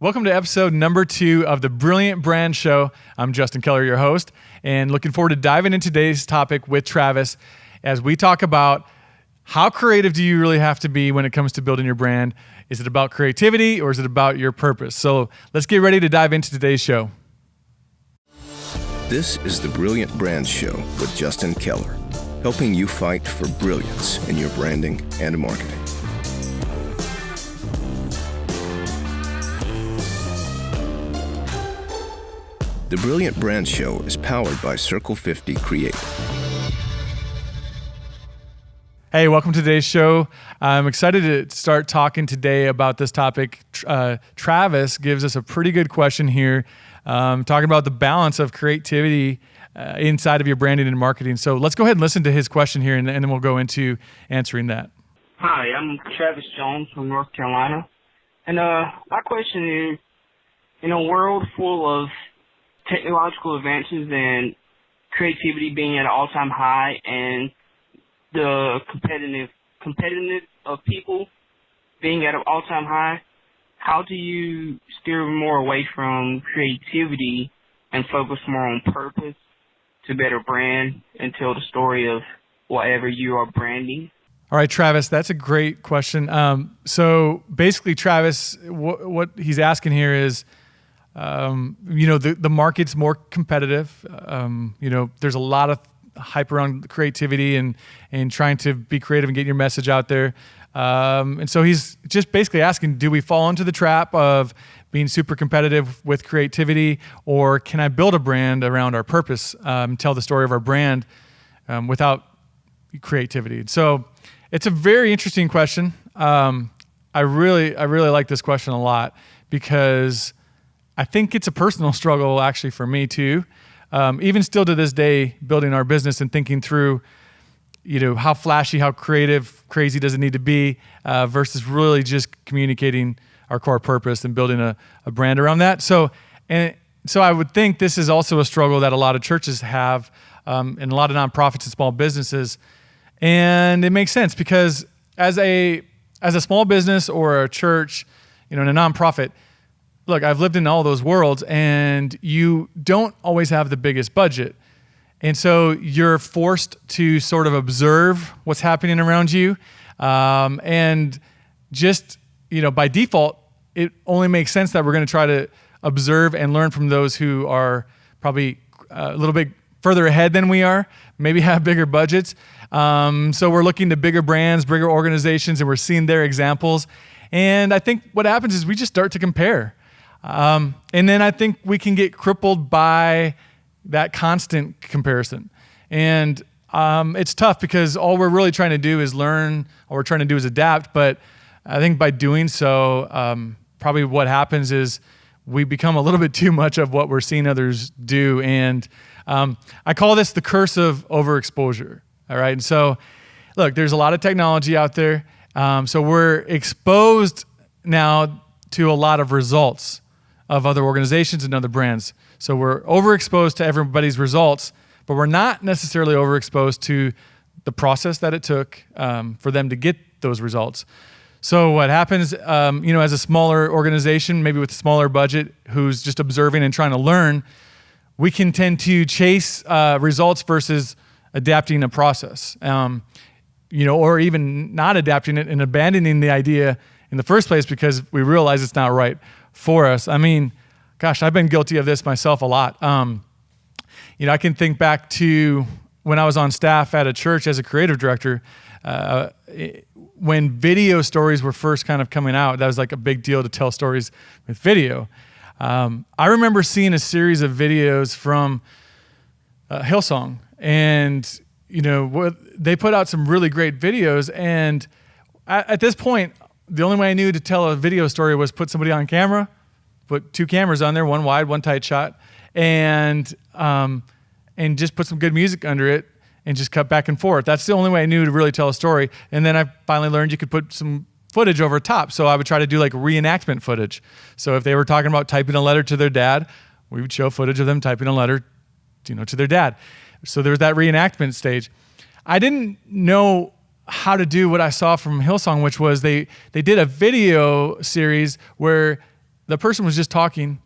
Welcome to episode number 2 of the Brilliant Brand Show. I'm Justin Keller, your host, and looking forward to diving into today's topic with Travis as we talk about how creative do you really have to be when it comes to building your brand? Is it about creativity or is it about your purpose? So let's get ready to dive into today's show. This is the Brilliant Brand Show with Justin Keller, helping you fight for brilliance in your branding and marketing. The Brilliant Brand Show is powered by Circle 50 Creative. Hey, welcome to today's show. I'm excited to start talking today about this topic. Travis gives us a pretty good question here, talking about the balance of creativity inside of your branding and marketing. So let's go ahead and listen to his question here, and then we'll go into answering that. Hi, I'm Travis Jones from North Carolina. And my question is, in a world full of technological advances and creativity being at an all-time high and the competitiveness of people being at an all-time high, how do you steer more away from creativity and focus more on purpose to better brand and tell the story of whatever you are branding? All right, Travis, that's a great question. So basically, Travis, what he's asking here is, the market's more competitive. There's a lot of hype around creativity and trying to be creative and get your message out there. And so he's just basically asking, do we fall into the trap of being super competitive with creativity, or can I build a brand around our purpose, tell the story of our brand without creativity? So it's a very interesting question. I really like this question a lot because I think it's a personal struggle actually for me too. Even still to this day, building our business and thinking through, how flashy, how creative, crazy does it need to be versus really just communicating our core purpose and building a brand around that. So I would think this is also a struggle that a lot of churches have and a lot of nonprofits and small businesses. And it makes sense because as a small business or a church, in a nonprofit, look, I've lived in all those worlds, and you don't always have the biggest budget. And so you're forced to sort of observe what's happening around you. And just, by default, it only makes sense that we're going to try to observe and learn from those who are probably a little bit further ahead than we are, maybe have bigger budgets. So we're looking to bigger brands, bigger organizations, and we're seeing their examples. And I think what happens is we just start to compare. And then I think we can get crippled by that constant comparison. And it's tough because all we're really trying to do is learn, all we're trying to do is adapt. But I think by doing so, probably what happens is we become a little bit too much of what we're seeing others do. And I call this the curse of overexposure. All right. And so, look, there's a lot of technology out there. So we're exposed now to a lot of results of other organizations and other brands. So we're overexposed to everybody's results, but we're not necessarily overexposed to the process that it took for them to get those results. So what happens, as a smaller organization, maybe with a smaller budget, who's just observing and trying to learn, we can tend to chase results versus adapting a process, or even not adapting it and abandoning the idea in the first place because we realize it's not right for us. I mean, gosh, I've been guilty of this myself a lot. I can think back to when I was on staff at a church as a creative director, when video stories were first kind of coming out. That was like a big deal to tell stories with video. I remember seeing a series of videos from Hillsong, and they put out some really great videos. And at this point, the only way I knew to tell a video story was put somebody on camera, put 2 cameras on there, one wide, one tight shot, and just put some good music under it and just cut back and forth. That's the only way I knew to really tell a story. And then I finally learned you could put some footage over top. So I would try to do like reenactment footage. So if they were talking about typing a letter to their dad, we would show footage of them typing a letter, to their dad. So there was that reenactment stage. I didn't know how to do what I saw from Hillsong, which was they did a video series where the person was just talking,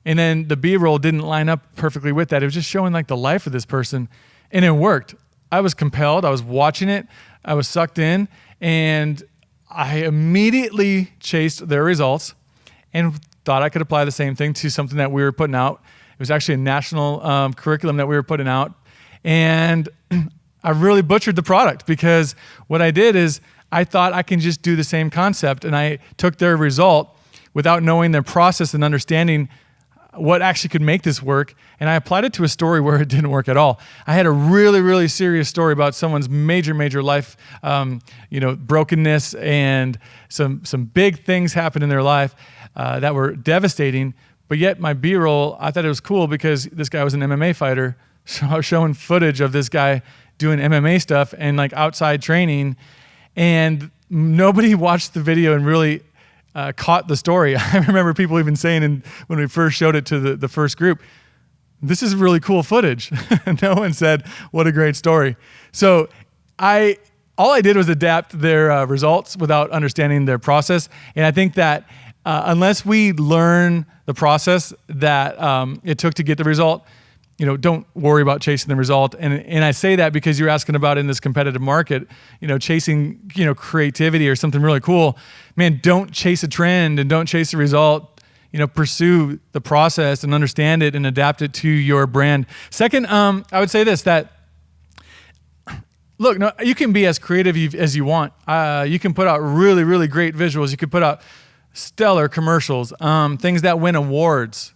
and then the B-roll didn't line up perfectly with that. It was just showing like the life of this person, and it worked. I was compelled. I was watching it. I was sucked in, and I immediately chased their results and thought I could apply the same thing to something that we were putting out. It was actually a national curriculum that we were putting out, and I really butchered the product because what I did is I thought I can just do the same concept, and I took their result without knowing their process and understanding what actually could make this work, and I applied it to a story where it didn't work at all. I had a really, really serious story about someone's major, major life, brokenness, and some big things happened in their life that were devastating. But yet my B-roll, I thought it was cool because this guy was an MMA fighter, so I was showing footage of this guy doing MMA stuff and like outside training, and nobody watched the video and really caught the story. I remember people even saying, when we first showed it to the first group, this is really cool footage. No one said, what a great story. So all I did was adapt their results without understanding their process. And I think that unless we learn the process that it took to get the result, don't worry about chasing the result. And I say that because you're asking about in this competitive market, chasing, creativity or something really cool. Man, don't chase a trend and don't chase a result. Pursue the process and understand it and adapt it to your brand. Second, I would say this, that look, no, you can be as creative as you want. You can put out really, really great visuals. You can put out stellar commercials, things that win awards,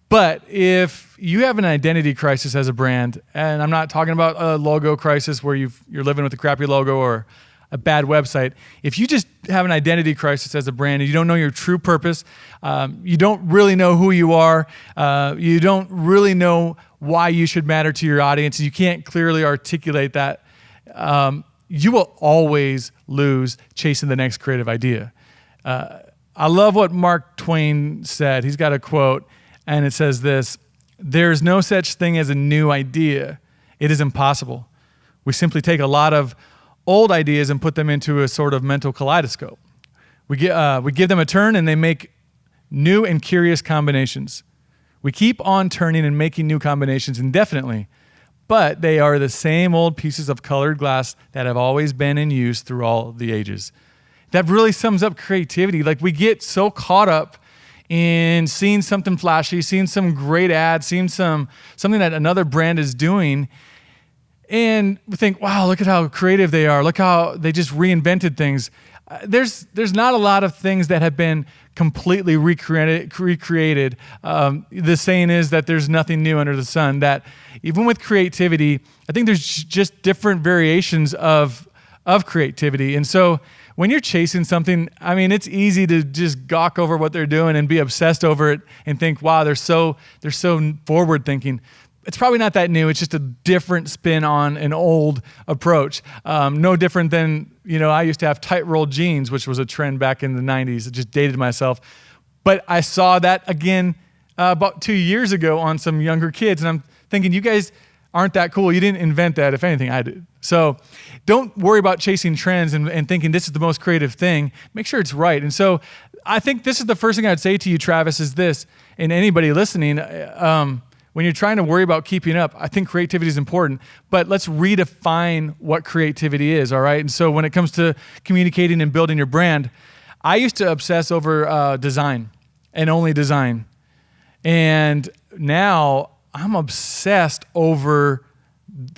But if you have an identity crisis as a brand, and I'm not talking about a logo crisis where you're living with a crappy logo or a bad website. If you just have an identity crisis as a brand and you don't know your true purpose, you don't really know who you are, you don't really know why you should matter to your audience, and you can't clearly articulate that, you will always lose chasing the next creative idea. I love what Mark Twain said. He's got a quote, and it says this: "There's no such thing as a new idea. It is impossible. We simply take a lot of old ideas and put them into a sort of mental kaleidoscope. We give them a turn and they make new and curious combinations. We keep on turning and making new combinations indefinitely, but they are the same old pieces of colored glass that have always been in use through all the ages." That really sums up creativity. Like, we get so caught up in seeing something flashy, seeing some great ad, seeing something that another brand is doing, and we think, wow, look at how creative they are. Look how they just reinvented things. There's not a lot of things that have been completely recreated. The saying is that there's nothing new under the sun. That even with creativity, I think there's just different variations of creativity. And so when you're chasing something, I mean, it's easy to just gawk over what they're doing and be obsessed over it and think, wow, they're so forward thinking. It's probably not that new. It's just a different spin on an old approach. No different than, I used to have tight rolled jeans, which was a trend back in the 90s. It just dated myself. But I saw that again about 2 years ago on some younger kids. And I'm thinking, you guys aren't that cool. You didn't invent that. If anything, I did. So don't worry about chasing trends and thinking this is the most creative thing. Make sure it's right. And so I think this is the first thing I'd say to you, Travis, is this, and anybody listening, when you're trying to worry about keeping up, I think creativity is important, but let's redefine what creativity is, all right? And so when it comes to communicating and building your brand, I used to obsess over design and only design. And now I'm obsessed over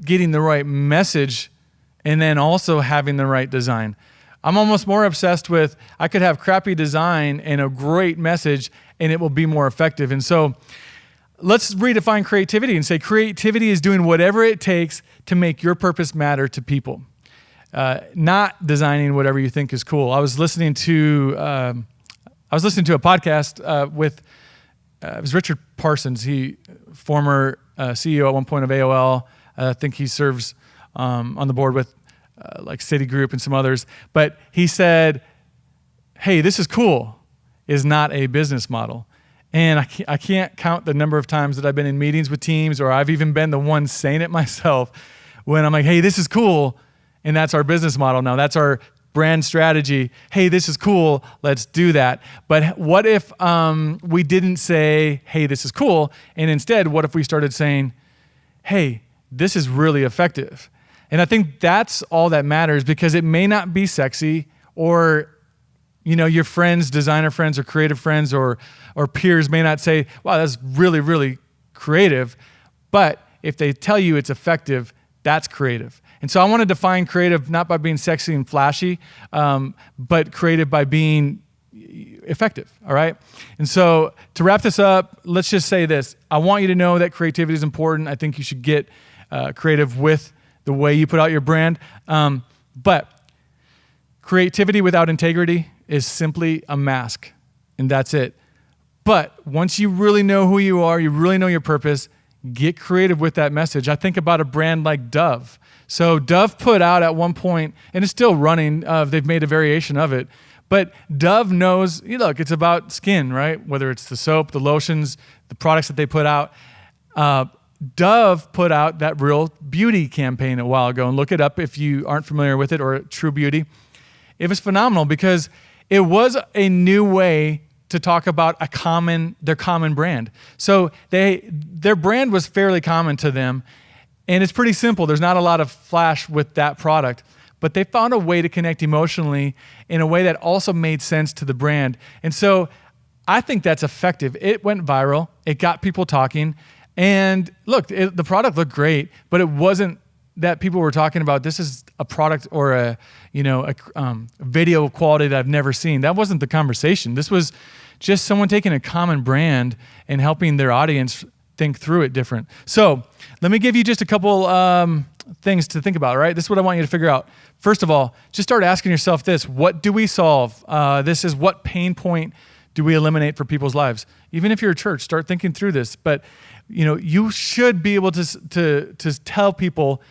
getting the right message and then also having the right design. I'm almost more obsessed with, I could have crappy design and a great message and it will be more effective. And so let's redefine creativity and say creativity is doing whatever it takes to make your purpose matter to people, not designing whatever you think is cool. I was listening to a podcast with it was Richard Parsons. He former CEO at one point of AOL. I think he serves on the board with like Citigroup and some others. But he said, "Hey, this is cool," is not a business model. And I can't count the number of times that I've been in meetings with teams, or I've even been the one saying it myself, when I'm like, "Hey, this is cool," and that's our business model now. That's our brand strategy. Hey, this is cool. Let's do that. But what if we didn't say, hey, this is cool? And instead, what if we started saying, hey, this is really effective? And I think that's all that matters, because it may not be sexy, or your friends, designer friends or creative friends or peers may not say, wow, that's really, really creative. But if they tell you it's effective, that's creative. And so I want to define creative not by being sexy and flashy, but creative by being effective, all right? And so to wrap this up, let's just say this. I want you to know that creativity is important. I think you should get creative with the way you put out your brand. But creativity without integrity is simply a mask, and that's it. But once you really know who you are, you really know your purpose, get creative with that message. I think about a brand like Dove. So Dove put out at one point, and it's still running, they've made a variation of it, but Dove knows, look, it's about skin, right? Whether it's the soap, the lotions, the products that they put out. Dove put out that Real Beauty campaign a while ago, and look it up if you aren't familiar with it, or True Beauty. It was phenomenal because it was a new way to talk about their common brand. So their brand was fairly common to them, and it's pretty simple. There's not a lot of flash with that product, but they found a way to connect emotionally in a way that also made sense to the brand. And so I think that's effective. It went viral. It got people talking. And look, the product looked great, but it wasn't that people were talking about, this is a product or a video quality that I've never seen. That wasn't the conversation. This was just someone taking a common brand and helping their audience think through it different. So let me give you just a couple things to think about, all right? This is what I want you to figure out. First of all, just start asking yourself this: what do we solve? This is, what pain point do we eliminate for people's lives? Even if you're a church, start thinking through this. But you should be able to tell people,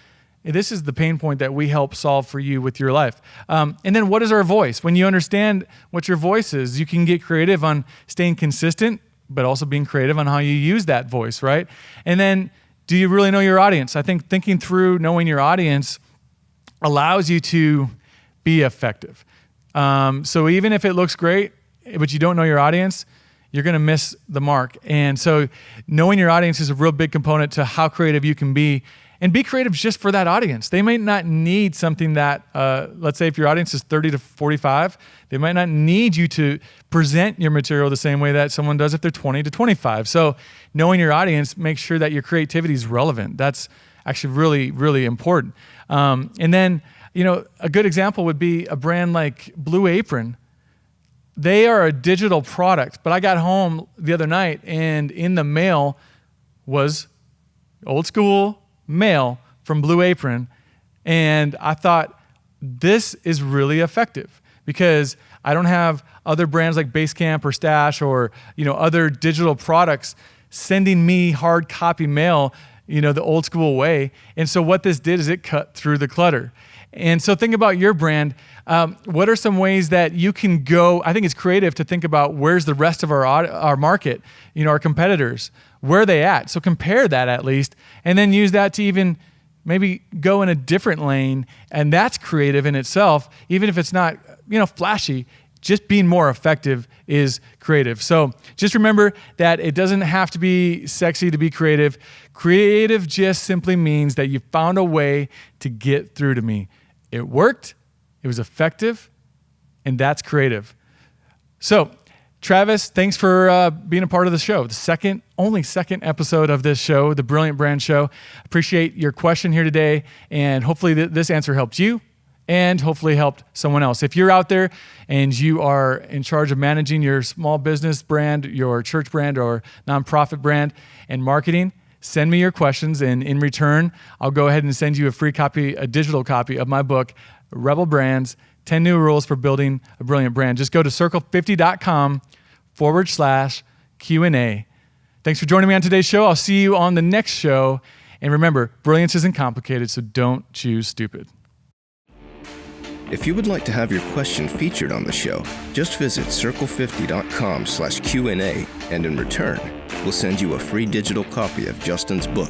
this is the pain point that we help solve for you with your life. And then what is our voice? When you understand what your voice is, you can get creative on staying consistent, but also being creative on how you use that voice, right? And then, do you really know your audience? I think thinking through knowing your audience allows you to be effective. So even if it looks great, but you don't know your audience, you're going to miss the mark. And so knowing your audience is a real big component to how creative you can be. And be creative just for that audience. They might not need something that, let's say if your audience is 30 to 45, they might not need you to present your material the same way that someone does if they're 20 to 25. So knowing your audience, make sure that your creativity is relevant. That's actually really, really important. And then, a good example would be a brand like Blue Apron. They are a digital product, but I got home the other night and in the mail was old school mail from Blue Apron. And I thought, this is really effective because I don't have other brands like Basecamp or Stash or, other digital products sending me hard copy mail, the old school way. And so what this did is it cut through the clutter. And so think about your brand. What are some ways that you can go? I think it's creative to think about, where's the rest of our market, our competitors, where are they at? So compare that at least, and then use that to even maybe go in a different lane. And that's creative in itself, even if it's not, flashy. Just being more effective is creative. So just remember that it doesn't have to be sexy to be creative. Creative just simply means that you found a way to get through to me. It worked, it was effective, and that's creative. So, Travis, thanks for being a part of the show. The only second episode of this show, the Brilliant Brand Show. Appreciate your question here today, and hopefully this answer helped you and hopefully helped someone else. If you're out there and you are in charge of managing your small business brand, your church brand, or nonprofit brand and marketing, send me your questions, and in return, I'll go ahead and send you a digital copy of my book, Rebel Brands, 10 New Rules for Building a Brilliant Brand. Just go to circle50.com/Q&A. Thanks for joining me on today's show. I'll see you on the next show. And remember, brilliance isn't complicated, so don't choose stupid. If you would like to have your question featured on the show, just visit circle50.com/Q&A, and in return, we'll send you a free digital copy of Justin's book,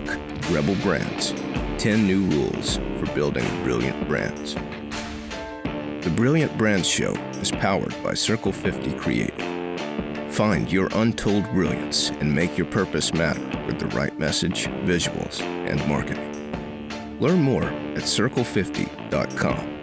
Rebel Brands, 10 New Rules for Building Brilliant Brands. The Brilliant Brands Show is powered by Circle 50 Creative. Find your untold brilliance and make your purpose matter with the right message, visuals, and marketing. Learn more at circle50.com.